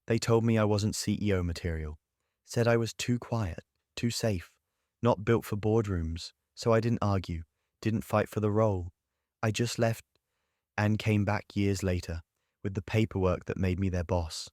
They told me I wasn't CEO material, said I was too quiet, too safe, not built for boardrooms, so I didn't argue, didn't fight for the role. I just left and came back years later with the paperwork that made me their boss.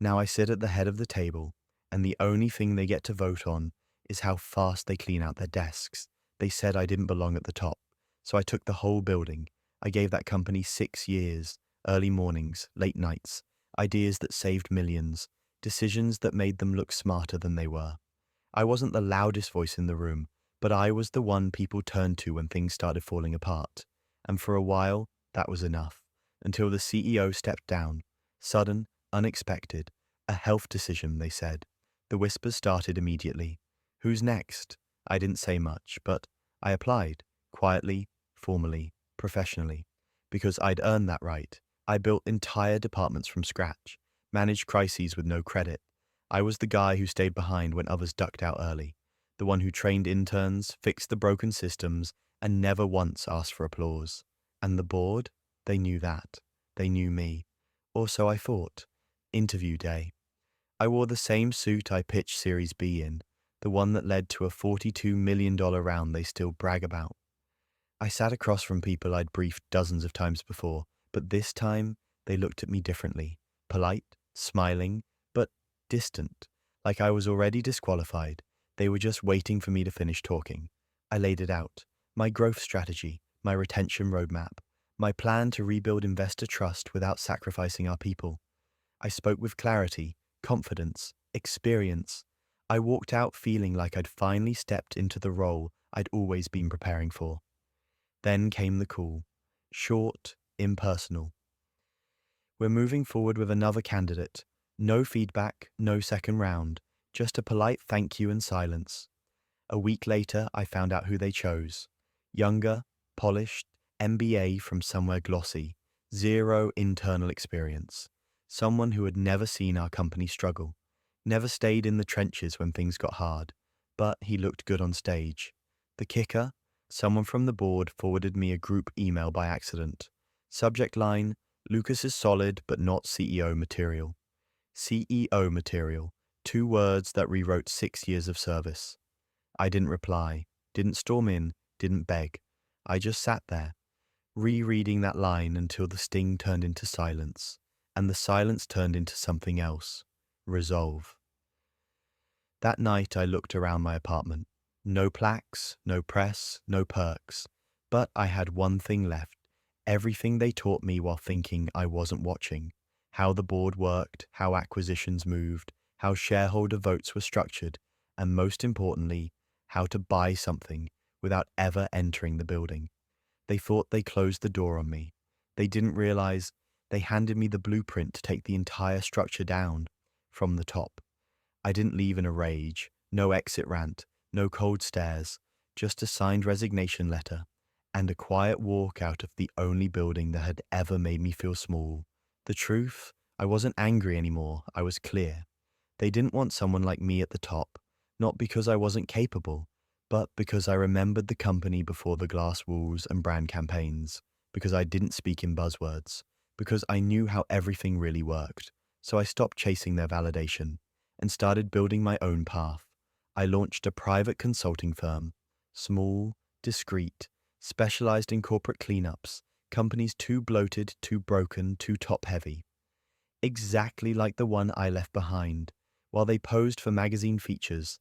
Now I sit at the head of the table, and the only thing they get to vote on is how fast they clean out their desks. They said I didn't belong at the top, so I took the whole building. I gave that company 6 years, early mornings, late nights, ideas that saved millions, decisions that made them look smarter than they were. I wasn't the loudest voice in the room, but I was the one people turned to when things started falling apart. And for a while, that was enough, until the CEO stepped down. Sudden, unexpected, a health decision, they said. The whispers started immediately. Who's next? I didn't say much, but I applied, quietly, formally, professionally, because I'd earned that right. I built entire departments from scratch, managed crises with no credit. I was the guy who stayed behind when others ducked out early, the one who trained interns, fixed the broken systems, and never once asked for applause. And the board? They knew that. They knew me. Or so I thought. Interview day. I wore the same suit I pitched Series B in, the one that led to a $42 million round they still brag about. I sat across from people I'd briefed dozens of times before, but this time they looked at me differently. Polite, smiling, but distant, like I was already disqualified. They were just waiting for me to finish talking. I laid it out. My growth strategy, my retention roadmap, my plan to rebuild investor trust without sacrificing our people. I spoke with clarity, confidence, experience. I walked out feeling like I'd finally stepped into the role I'd always been preparing for. Then came the call. Short, impersonal. We're moving forward with another candidate. No feedback, no second round, just a polite thank you and silence. A week later, I found out who they chose. Younger, polished, MBA from somewhere glossy, zero internal experience. Someone who had never seen our company struggle, never stayed in the trenches when things got hard, but he looked good on stage. The kicker? Someone from the board forwarded me a group email by accident. Subject line, Lucas is solid but not CEO material. CEO material, 2 words that rewrote 6 years of service. I didn't reply, didn't storm in, didn't beg. I just sat there, rereading that line until the sting turned into silence, and the silence turned into something else. Resolve. That night I looked around my apartment. No plaques, no press, no perks. But I had one thing left. Everything they taught me while thinking I wasn't watching. How the board worked, how acquisitions moved, how shareholder votes were structured, and most importantly, how to buy something without ever entering the building. They thought they closed the door on me. They didn't realize they handed me the blueprint to take the entire structure down from the top. I didn't leave in a rage, no exit rant, no cold stares, just a signed resignation letter and a quiet walk out of the only building that had ever made me feel small. The truth, I wasn't angry anymore, I was clear. They didn't want someone like me at the top, not because I wasn't capable, but because I remembered the company before the glass walls and brand campaigns, because I didn't speak in buzzwords, because I knew how everything really worked. So I stopped chasing their validation and started building my own path. I launched a private consulting firm, small, discreet, specialized in corporate cleanups, companies too bloated, too broken, too top-heavy. Exactly like the one I left behind. While they posed for magazine features,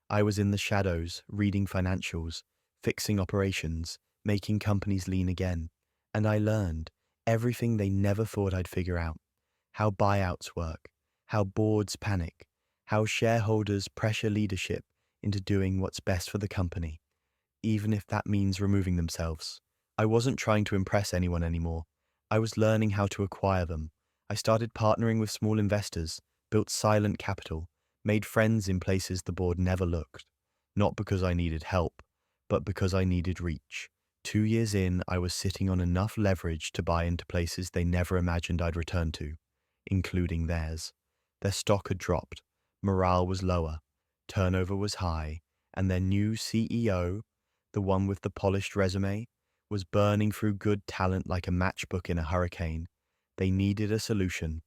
I was in the shadows, reading financials, fixing operations, making companies lean again. And I learned everything they never thought I'd figure out. How buyouts work, how boards panic, how shareholders pressure leadership into doing what's best for the company, even if that means removing themselves. I wasn't trying to impress anyone anymore. I was learning how to acquire them. I started partnering with small investors, built silent capital, made friends in places the board never looked. Not because I needed help, but because I needed reach. 2 years in, I was sitting on enough leverage to buy into places they never imagined I'd return to, including theirs. Their stock had dropped, morale was lower, turnover was high, and their new CEO, the one with the polished resume, was burning through good talent like a matchbook in a hurricane. They needed a solution.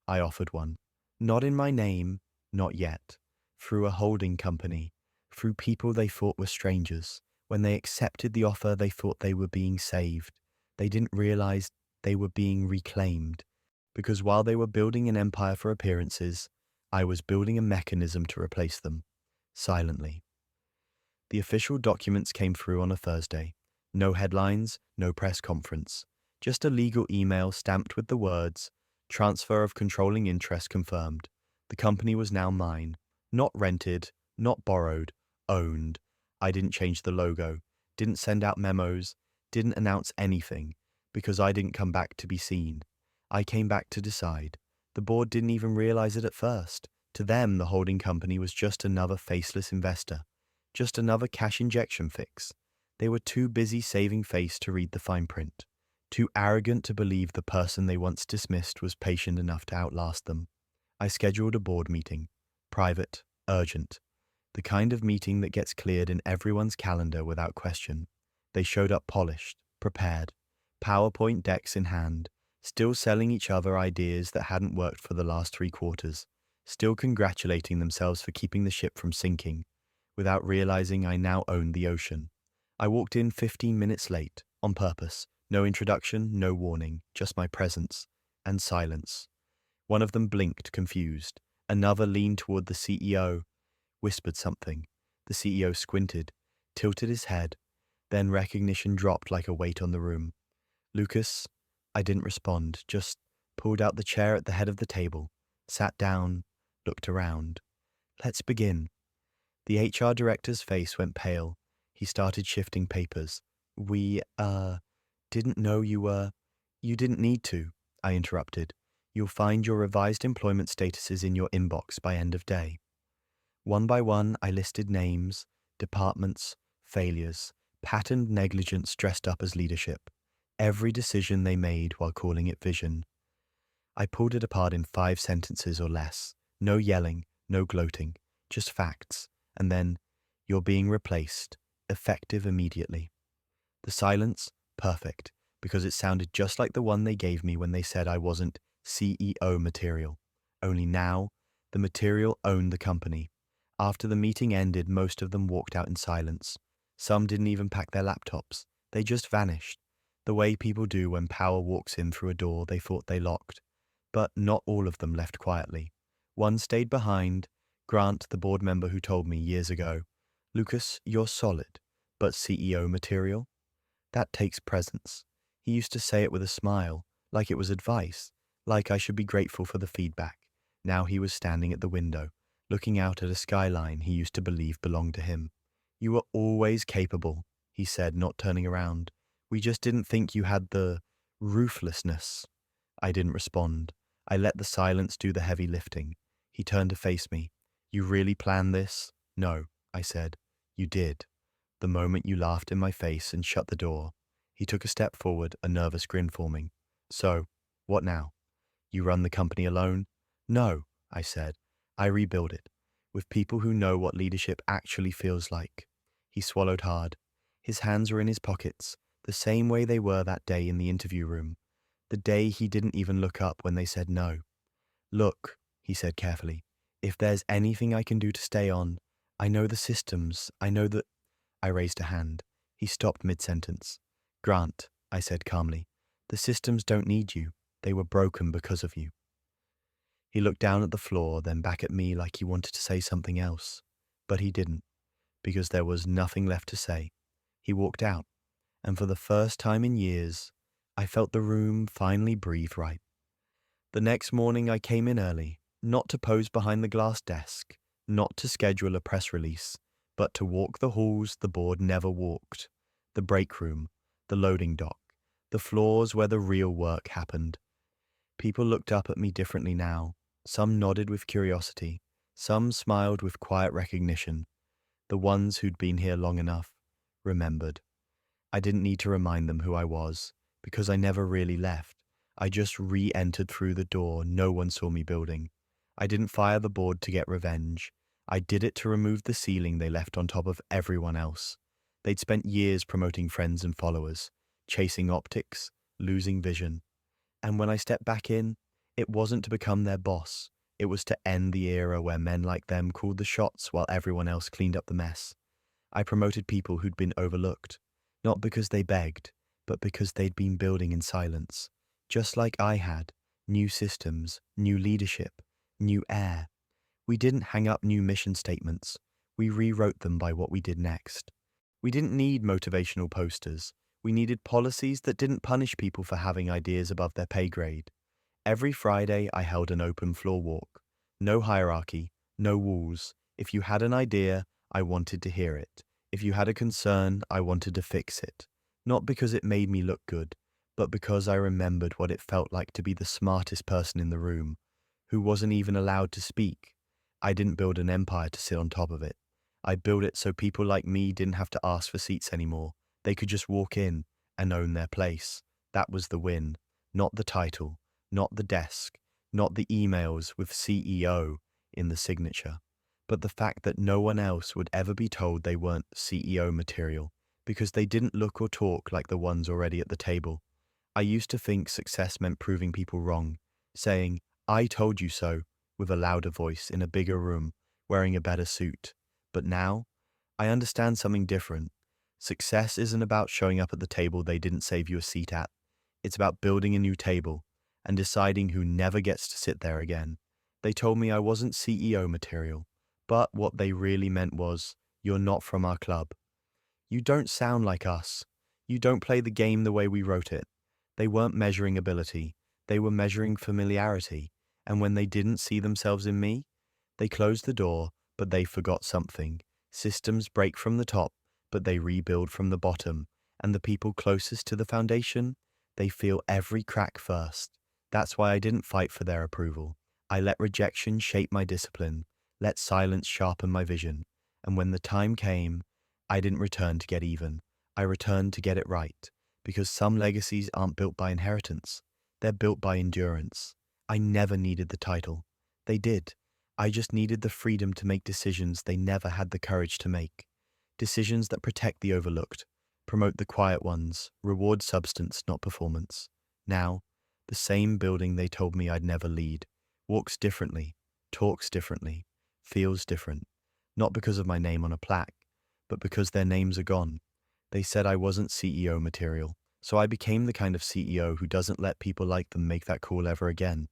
I offered one. Not in my name, not yet. Through a holding company, through people they thought were strangers. When they accepted the offer, they thought they were being saved. They didn't realize they were being reclaimed. Because while they were building an empire for appearances, I was building a mechanism to replace them, silently. The official documents came through on a Thursday. No headlines, no press conference. Just a legal email stamped with the words, "Transfer of controlling interest confirmed." The company was now mine. Not rented, not borrowed, owned. I didn't change the logo, didn't send out memos, didn't announce anything, because I didn't come back to be seen. I came back to decide. The board didn't even realize it at first. To them, the holding company was just another faceless investor, just another cash injection fix. They were too busy saving face to read the fine print, too arrogant to believe the person they once dismissed was patient enough to outlast them. I scheduled a board meeting. Private, urgent. The kind of meeting that gets cleared in everyone's calendar without question. They showed up polished, prepared, PowerPoint decks in hand, still selling each other ideas that hadn't worked for the last 3 quarters, still congratulating themselves for keeping the ship from sinking, without realizing I now owned the ocean. I walked in 15 minutes late, on purpose. No introduction, no warning, just my presence and silence. One of them blinked, confused. Another leaned toward the CEO, whispered something. The CEO squinted, tilted his head. Then recognition dropped like a weight on the room. "Lucas," I didn't respond, just pulled out the chair at the head of the table, sat down, looked around. "Let's begin." The HR director's face went pale. He started shifting papers. "We, didn't know you didn't need to," I interrupted. "You'll find your revised employment statuses in your inbox by end of day." One by one, I listed names, departments, failures, patterned negligence dressed up as leadership. Every decision they made while calling it vision. I pulled it apart in 5 sentences or less. No yelling, no gloating, just facts. And then, "You're being replaced, effective immediately." The silence, perfect, because it sounded just like the one they gave me when they said I wasn't CEO material. Only now, the material owned the company. After the meeting ended, most of them walked out in silence. Some didn't even pack their laptops. They just vanished, the way people do when power walks in through a door they thought they locked. But not all of them left quietly. One stayed behind, Grant, the board member who told me years ago, "Lucas, you're solid, but CEO material? That takes presence." He used to say it with a smile, like it was advice, like I should be grateful for the feedback. Now he was standing at the window, looking out at a skyline he used to believe belonged to him. "You were always capable," he said, not turning around. "We just didn't think you had the ruthlessness." I didn't respond. I let the silence do the heavy lifting. He turned to face me. "You really planned this?" "No," I said. "You did. The moment you laughed in my face and shut the door." He took a step forward, a nervous grin forming. "So, what now? You run the company alone?" "No," I said. "I rebuild it, with people who know what leadership actually feels like." He swallowed hard. His hands were in his pockets, the same way they were that day in the interview room. The day he didn't even look up when they said no. "Look," he said carefully, "if there's anything I can do to stay on, I know the systems, I know that—" I raised a hand. He stopped mid-sentence. "Grant," I said calmly, "the systems don't need you. They were broken because of you." He looked down at the floor, then back at me like he wanted to say something else. But he didn't, because there was nothing left to say. He walked out, and for the first time in years, I felt the room finally breathe right. The next morning I came in early, not to pose behind the glass desk, not to schedule a press release, but to walk the halls the board never walked, the break room, the loading dock, the floors where the real work happened. People looked up at me differently now. Some nodded with curiosity, some smiled with quiet recognition. The ones who'd been here long enough remembered. I didn't need to remind them who I was, because I never really left. I just re-entered through the door no one saw me building. I didn't fire the board to get revenge. I did it to remove the ceiling they left on top of everyone else. They'd spent years promoting friends and followers, chasing optics, losing vision. And when I stepped back in, it wasn't to become their boss. It was to end the era where men like them called the shots while everyone else cleaned up the mess. I promoted people who'd been overlooked, not because they begged, but because they'd been building in silence, just like I had. New systems, new leadership, new air. We didn't hang up new mission statements. We rewrote them by what we did next. We didn't need motivational posters. We needed policies that didn't punish people for having ideas above their pay grade. Every Friday, I held an open floor walk. No hierarchy, no walls. If you had an idea, I wanted to hear it. If you had a concern, I wanted to fix it. Not because it made me look good, but because I remembered what it felt like to be the smartest person in the room, who wasn't even allowed to speak. I didn't build an empire to sit on top of it. I built it so people like me didn't have to ask for seats anymore. They could just walk in and own their place. That was the win, not the title, not the desk, not the emails with CEO in the signature, but the fact that no one else would ever be told they weren't CEO material because they didn't look or talk like the ones already at the table. I used to think success meant proving people wrong, saying, "I told you so," with a louder voice in a bigger room, wearing a better suit. But now, I understand something different. Success isn't about showing up at the table they didn't save you a seat at. It's about building a new table and deciding who never gets to sit there again. They told me I wasn't CEO material, but what they really meant was, "You're not from our club. You don't sound like us. You don't play the game the way we wrote it." They weren't measuring ability. They were measuring familiarity. And when they didn't see themselves in me, they closed the door, but they forgot something. Systems break from the top, but they rebuild from the bottom. And the people closest to the foundation, they feel every crack first. That's why I didn't fight for their approval. I let rejection shape my discipline, let silence sharpen my vision. And when the time came, I didn't return to get even. I returned to get it right. Because some legacies aren't built by inheritance. They're built by endurance. I never needed the title. They did. I just needed the freedom to make decisions they never had the courage to make. Decisions that protect the overlooked, promote the quiet ones, reward substance, not performance. Now, the same building they told me I'd never lead walks differently, talks differently, feels different. Not because of my name on a plaque, but because their names are gone. They said I wasn't CEO material, so I became the kind of CEO who doesn't let people like them make that call ever again.